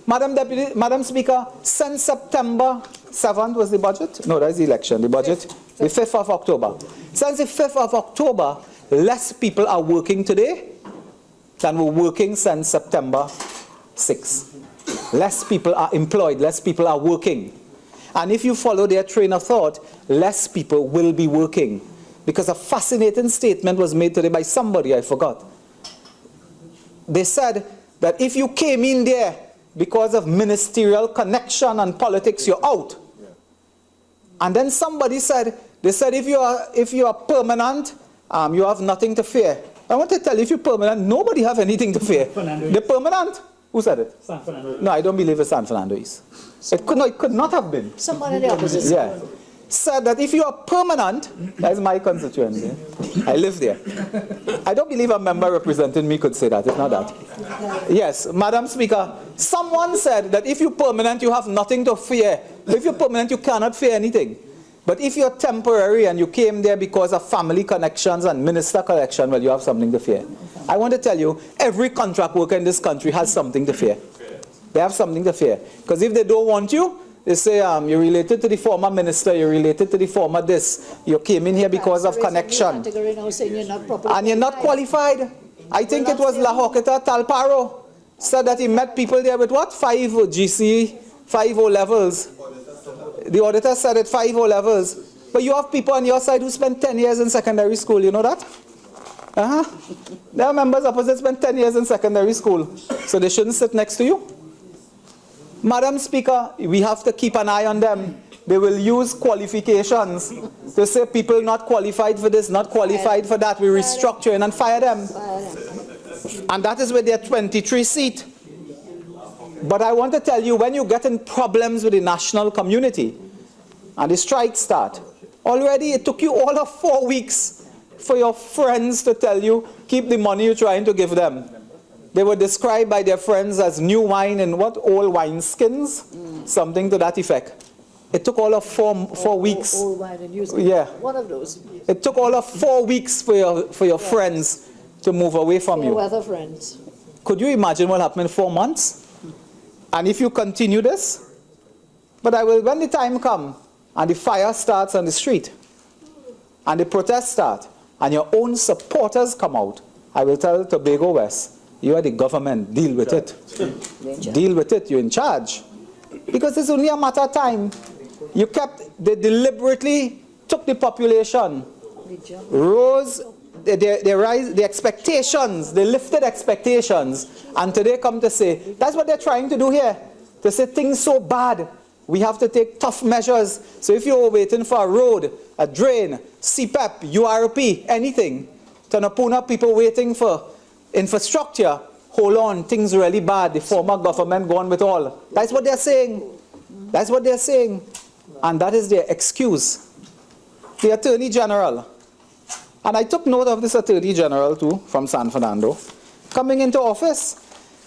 [SPEAKER 2] Madam Speaker, since September 7th was the budget? No, that's the election. The budget? The 5th of October. Since the 5th of October, less people are working today than were working since September 6th. Less people are employed, less people are working. And if you follow their train of thought, less people will be working. Because a fascinating statement was made today by somebody, I forgot. They said that if you came in there because of ministerial connection and politics, you're out. And then somebody said, they said if you are permanent, you have nothing to fear. I want to tell you, if you're permanent, nobody have anything to fear. They're permanent. Who said it? San Fernando. No, I don't believe it's San Fernando East. It could not have been.
[SPEAKER 4] Someone in the opposition.
[SPEAKER 2] Yeah. said that if you are permanent, that's my constituency, I live there. I don't believe a member representing me could say that, it's not that. Yes, Madam Speaker, someone said that if you're permanent, you have nothing to fear. If you're permanent, you cannot fear anything. But if you're temporary and you came there because of family connections and minister connection, well, you have something to fear. I want to tell you, every contract worker in this country has something to fear. They have something to fear. Because if they don't want you, they say, you're related to the former minister, you're related to the former this, you came in here because of connection. And you're not qualified. I think it was La Hoqueta Talparo said that he met people there with what? 5 GC, 5 O levels. The auditor said it 5 O levels. But you have people on your side who spent 10 years in secondary school, you know that? There are members opposite spent 10 years in secondary school. So they shouldn't sit next to you. Madam Speaker, we have to keep an eye on them. They will use qualifications to say people not qualified for this, not qualified for that. We restructure and fire them. And that is with their 23 seat. But I want to tell you, when you get in problems with the national community and the strike start, already it took you all of 4 weeks for your friends to tell you, keep the money you're trying to give them. They were described by their friends as new wine in what? Old wine skins? Something to that effect. It took all of four weeks.
[SPEAKER 4] Old wine and new skins.
[SPEAKER 2] Yeah.
[SPEAKER 4] One of those.
[SPEAKER 2] It took all of 4 weeks for your friends to move away from you.
[SPEAKER 4] Weather friends.
[SPEAKER 2] Could you imagine what happened in 4 months? And if you continue this, but I will, when the time comes and the fire starts on the street and the protests start and your own supporters come out, I will tell Tobago West, you are the government, deal with it. Deal with it, you're in charge. Because it's only a matter of time. They deliberately took the population, rose, they rise the expectations, they lifted expectations, and today come to say, that's what they're trying to do here. To say things so bad, we have to take tough measures. So if you're waiting for a road, a drain, CPEP, URP, anything, Tanapuna people waiting for infrastructure, hold on, things really bad, the former government gone with all. That's what they're saying. That's what they're saying. And that is their excuse. The Attorney General, and I took note of this Attorney General too, from San Fernando, coming into office,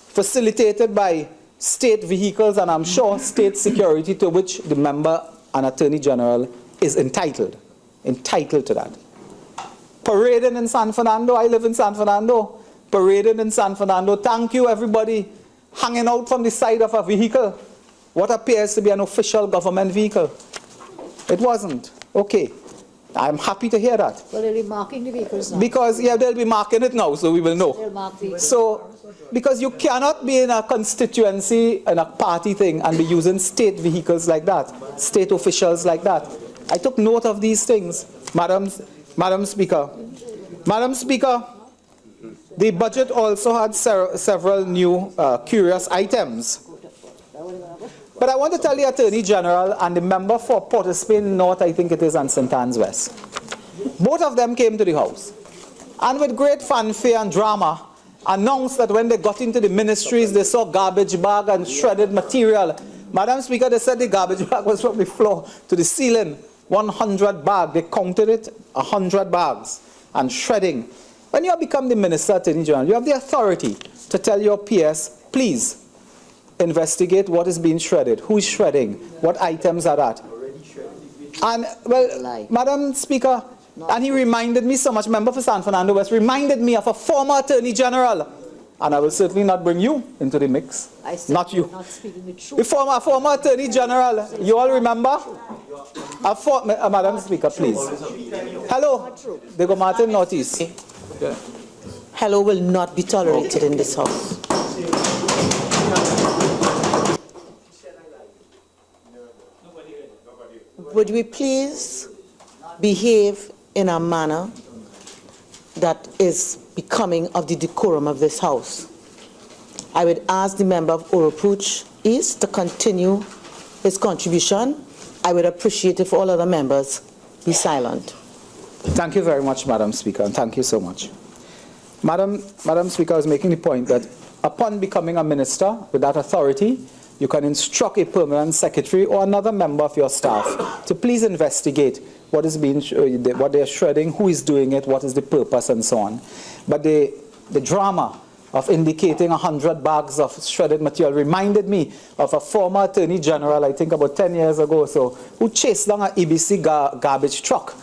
[SPEAKER 2] facilitated by state vehicles and I'm sure state security to which the member and Attorney General is entitled to that. Parading in San Fernando, I live in San Fernando, parading in San Fernando. Thank you, everybody, hanging out from the side of a vehicle. What appears to be an official government vehicle. It wasn't. Okay. I'm happy to hear that.
[SPEAKER 4] Well, they'll be marking the vehicles now.
[SPEAKER 2] Because, yeah, they'll be marking it now, so we will know.
[SPEAKER 4] They'll mark vehicles.
[SPEAKER 2] So, because you cannot be in a constituency and a party thing and be using state vehicles like that, state officials like that. I took note of these things, Madam Speaker. Madam Speaker, the budget also had several new curious items. But I want to tell the Attorney General and the member for Port of Spain North, I think it is, and St. Anne's West. Both of them came to the House and with great fanfare and drama announced that when they got into the ministries, they saw garbage bag and shredded material. Madam Speaker, they said the garbage bag was from the floor to the ceiling. 100 bags. They counted it, 100 bags. And shredding. When you have become the Minister, Attorney General, you have the authority to tell your PS, please, investigate what is being shredded, who is shredding, what items are that. And, well, Madam Speaker, and he reminded me so much, member for San Fernando West, reminded me of a former Attorney General. And I will certainly not bring you into the mix. Not you.
[SPEAKER 4] Not speaking the truth.
[SPEAKER 2] The former Attorney General, you all remember? Madam Speaker, please. Hello. They go Martin Northeast. Yeah.
[SPEAKER 1] Hello will not be tolerated in this House. Would we please behave in a manner that is becoming of the decorum of this House? I would ask the member of Oropouche East to continue his contribution. I would appreciate if all other members be silent.
[SPEAKER 2] Thank you very much, Madam Speaker, and thank you so much. Madam Speaker, I was making the point that upon becoming a minister with that authority, you can instruct a permanent secretary or another member of your staff to please investigate what is being, what they're shredding, who is doing it, what is the purpose, and so on. But the drama of indicating 100 bags of shredded material reminded me of a former Attorney General, I think about 10 years ago or so, who chased down an EBC garbage truck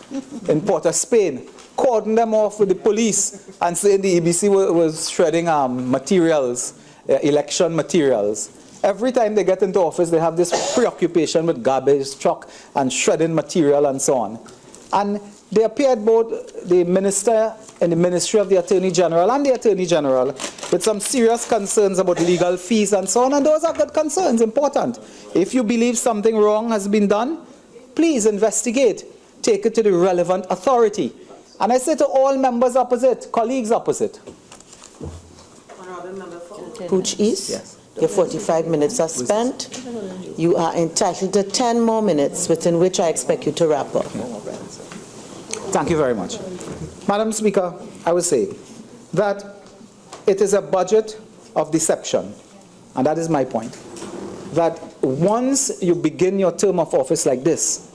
[SPEAKER 2] in Port of Spain, cordoned them off with the police, and saying the EBC was shredding materials, election materials. Every time they get into office, they have this preoccupation with garbage truck and shredding material and so on. And they appeared, both the minister in the Ministry of the Attorney General and the Attorney General, with some serious concerns about legal fees and so on, and those are good concerns, important. If you believe something wrong has been done, please investigate, take it to the relevant authority. And I say to all members opposite, colleagues opposite.
[SPEAKER 1] Oropouche East?
[SPEAKER 2] Yes.
[SPEAKER 1] Your 45 minutes are spent. You are entitled to 10 more minutes, within which I expect you to wrap up.
[SPEAKER 2] Thank you very much. Madam Speaker, I would say that it is a budget of deception, and that is my point. That once you begin your term of office like this,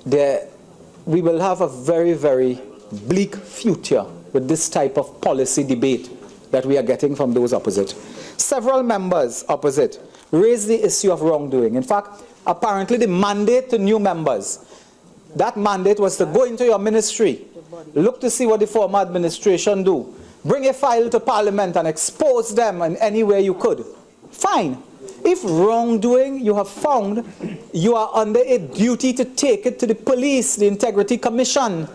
[SPEAKER 2] we will have a very, very bleak future with this type of policy debate that we are getting from those opposite. Several members opposite raised the issue of wrongdoing. In fact, apparently the mandate to new members, that mandate was to go into your ministry, look to see what the former administration do, bring a file to Parliament and expose them in any way you could. Fine. If wrongdoing you have found, you are under a duty to take it to the police, the Integrity Commission,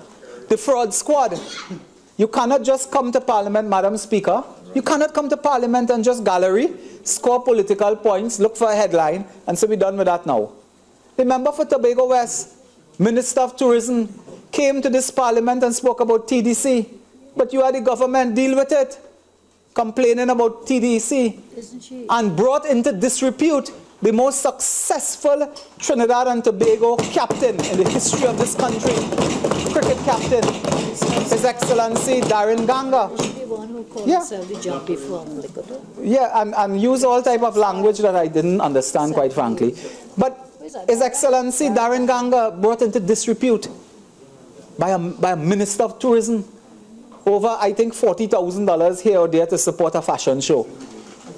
[SPEAKER 2] the fraud squad. You cannot just come to Parliament, Madam Speaker. You cannot come to Parliament and just gallery, score political points, look for a headline, and say we're done with that now. The member for Tobago West, Minister of Tourism, came to this Parliament and spoke about TDC. But you are the government, deal with it. Complaining about TDC. And brought into disrepute the most successful Trinidad and Tobago captain in the history of this country. Cricket captain, His Excellency Darren Ganga. Yeah, and use all type of language that I didn't understand, quite frankly. But His Excellency Darren Ganga brought into disrepute by a Minister of Tourism over, I think, $40,000 here or there to support a fashion show.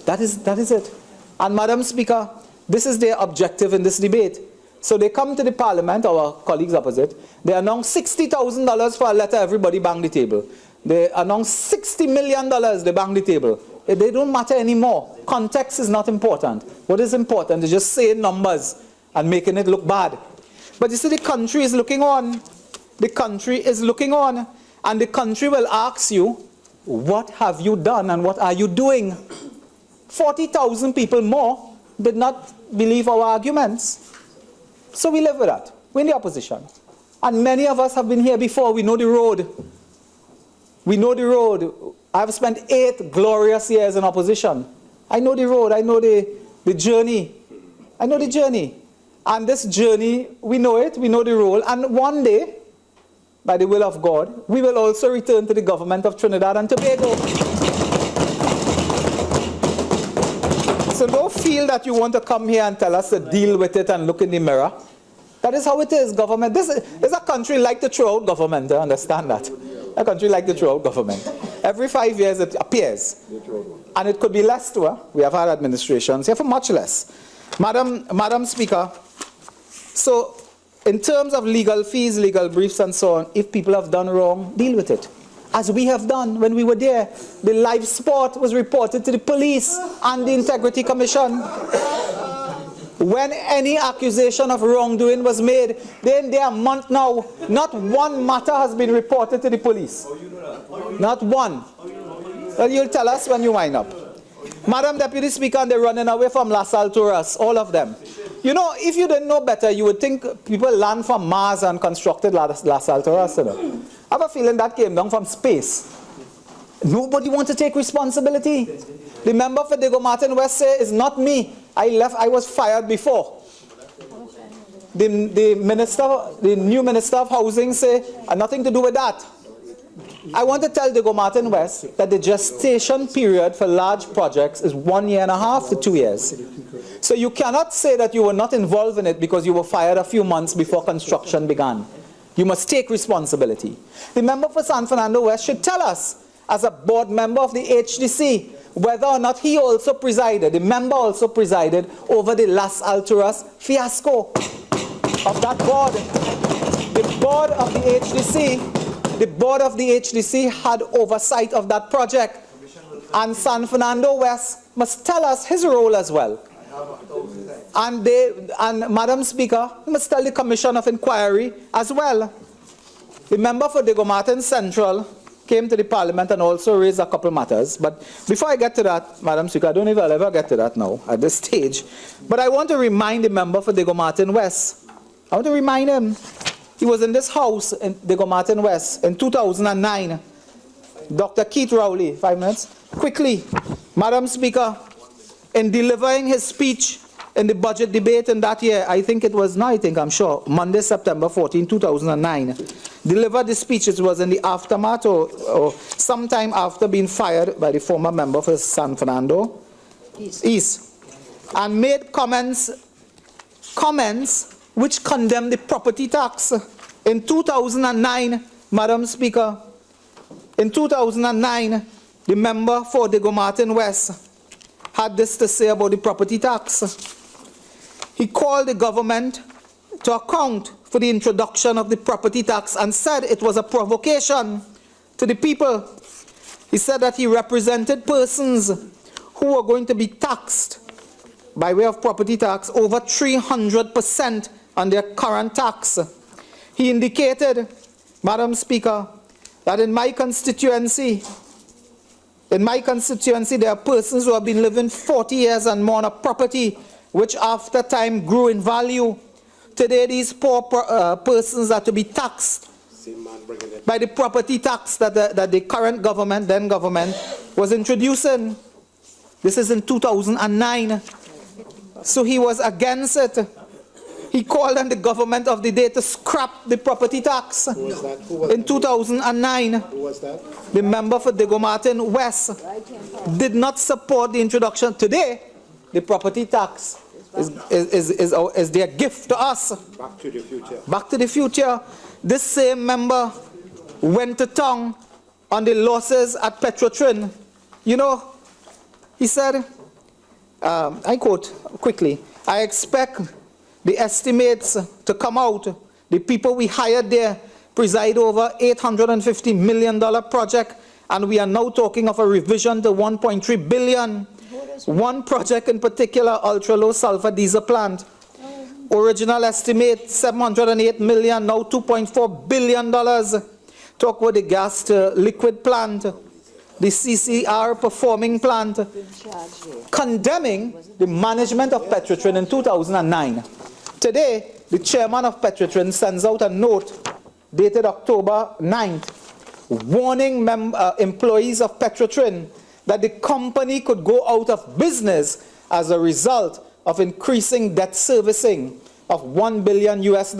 [SPEAKER 2] That is it. And Madam Speaker, this is their objective in this debate. So they come to the Parliament, our colleagues opposite, they announce $60,000 for a letter, everybody bang the table. They announce $60 million, they bang the table. They don't matter anymore. Context is not important. What is important is just saying numbers and making it look bad. But you see, the country is looking on. The country is looking on. And the country will ask you, what have you done and what are you doing? 40,000 people more did not believe our arguments. So we live with that. We're in the opposition. And many of us have been here before. We know the road. We know the road. I've spent 8 glorious years in opposition. I know the road. I know the journey. I know the journey. And this journey, we know it. We know the role. And one day, by the will of God, we will also return to the government of Trinidad and Tobago. So don't feel that you want to come here and tell us to deal with it and look in the mirror. That is how it is, government. This is a country like to throw out government, I understand that. A country like to throw out government. Every 5 years it appears. And it could be less too. We have had administrations here for much less. Madam Speaker, so in terms of legal fees, legal briefs and so on, if people have done wrong, deal with it. As we have done when we were there. The live sport was reported to the police and the Integrity Commission. When any accusation of wrongdoing was made, then there a month now, not one matter has been reported to the police. Not one. Well, you'll tell us when you wind up. Madam Deputy Speaker, they're running away from Las Alturas, all of them. You know, if you didn't know better, you would think people land from Mars and constructed Las Alturas. You know? I have a feeling that came down from space. Nobody wants to take responsibility. The member for Diego Martin West say, it's not me. I was fired before. The new Minister of Housing say, nothing to do with that. I want to tell Diego Martin West that the gestation period for large projects is 1.5 years to 2 years. So you cannot say that you were not involved in it because you were fired a few months before construction began. You must take responsibility. The member for San Fernando West should tell us, as a board member of the HDC, whether or not he also presided, the member also presided over the Las Alturas fiasco of that board. The board of the HDC had oversight of that project, and San Fernando West must tell us his role as well. And Madam Speaker, you must tell the Commission of Inquiry as well. The member for Diego Martin Central came to the Parliament and also raised a couple matters. But before I get to that, Madam Speaker, I don't know if I'll ever get to that now at this stage. But I want to remind the member for Diego Martin West. I want to remind him. He was in this house in Diego Martin West in 2009. Dr. Keith Rowley, 5 minutes. Quickly, Madam Speaker, in delivering his speech in the budget debate in that year, I think it was, I'm sure, Monday, September 14, 2009, delivered the speech. It was in the aftermath or sometime after being fired by the former member for San Fernando East, and made comments which condemned the property tax. In 2009, Madam Speaker, in 2009, the member for Diego Martin West had this to say about the property tax. He called the government to account for the introduction of the property tax and said it was a provocation to the people. He said that he represented persons who were going to be taxed by way of property tax over 300% on their current tax. He indicated, Madam Speaker, that in my constituency there are persons who have been living 40 years and more on a property which after time grew in value. Today these poor persons are to be taxed by the property tax that the current government, then government, was introducing. This is in 2009. So he was against it. He called on the government of the day to scrap the property tax.
[SPEAKER 3] Who was that?
[SPEAKER 2] In 2009.
[SPEAKER 3] Who was that?
[SPEAKER 2] The member for Diego Martin West did not support the introduction. Today, the property tax is their gift to us.
[SPEAKER 3] Back to the future.
[SPEAKER 2] Back to the future. This same member went to town on the losses at Petrotrin. You know, he said, I quote quickly, I expect the estimates to come out. The people we hired there preside over $850 million project, and we are now talking of a revision to $1.3 billion. One project in particular, ultra-low sulfur diesel plant. Original estimate, $708 million, now $2.4 billion. Talk about the gas to liquid plant, the CCR performing plant, condemning the management of Petrotrin in 2009. Today, the chairman of Petrotrin sends out a note dated October 9th, warning employees of Petrotrin that the company could go out of business as a result of increasing debt servicing of $1 billion US,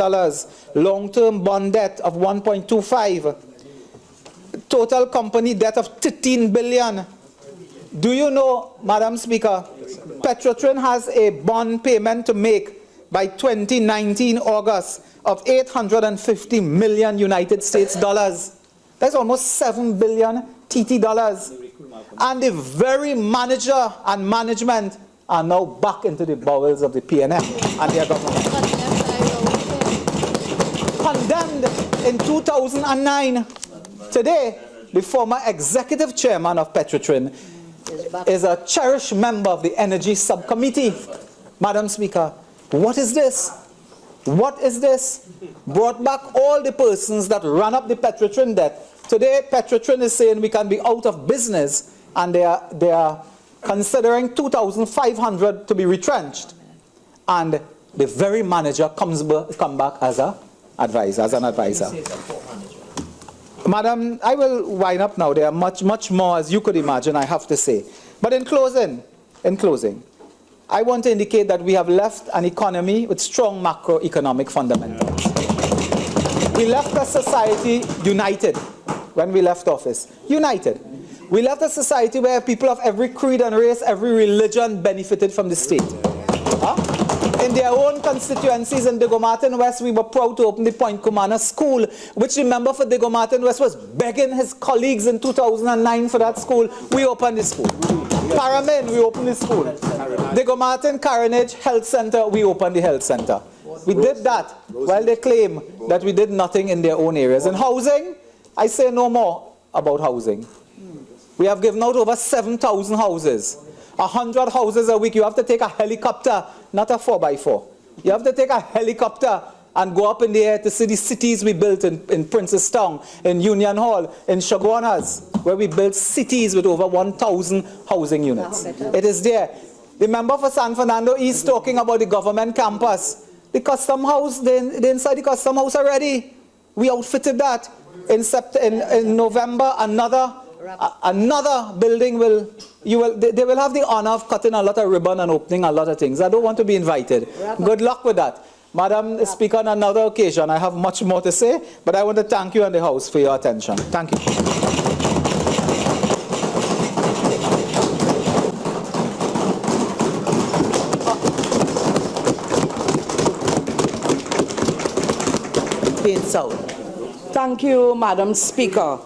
[SPEAKER 2] long-term bond debt of 1.25, total company debt of $13 billion. Do you know, Madam Speaker, Petrotrin has a bond payment to make by 2019 August of $850 million United States dollars. That's almost 7 billion TT dollars. And the very manager and management are now back into the bowels of the PNM and their government. Condemned in 2009. Today, the former executive chairman of Petrotrin is a cherished member of the Energy Subcommittee. Madam Speaker, what is this? What is this? Brought back all the persons that ran up the Petrotrin debt. Today, Petrotrin is saying we can be out of business, and they are considering 2,500 to be retrenched. And the very manager come back as an advisor. Madam, I will wind up now. There are much more, as you could imagine, I have to say. But in closing, I want to indicate that we have left an economy with strong macroeconomic fundamentals. We left a society united when we left office? United. We left a society where people of every creed and race, every religion benefited from the state. In their own constituencies in Diego Martin West, we were proud to open the Point Cumana School, which, remember, for Diego Martin West was begging his colleagues in 2009 for that school. We opened the school. Paramin, we opened the school. Diego Martin Carnage Health Center, we opened the health center. We did that while they claim that we did nothing in their own areas. And housing, I say no more about housing. We have given out over 7,000 houses. 100 houses a week. You have to take a helicopter, not a 4x4. You have to take a helicopter and go up in the air to see the cities we built in Princestown, in Union Hall, in Chaguanas, where we built cities with over 1,000 housing units. It is there. The member for San Fernando East talking about the government campus. The custom house, they're inside the custom house already. We outfitted that. In November, another building they will have the honor of cutting a lot of ribbon and opening a lot of things. I don't want to be invited. Good luck with that. Madam Speaker, on another occasion, I have much more to say, but I want to thank you and the House for your attention. Thank you.
[SPEAKER 1] South.
[SPEAKER 5] Thank you, Madam Speaker.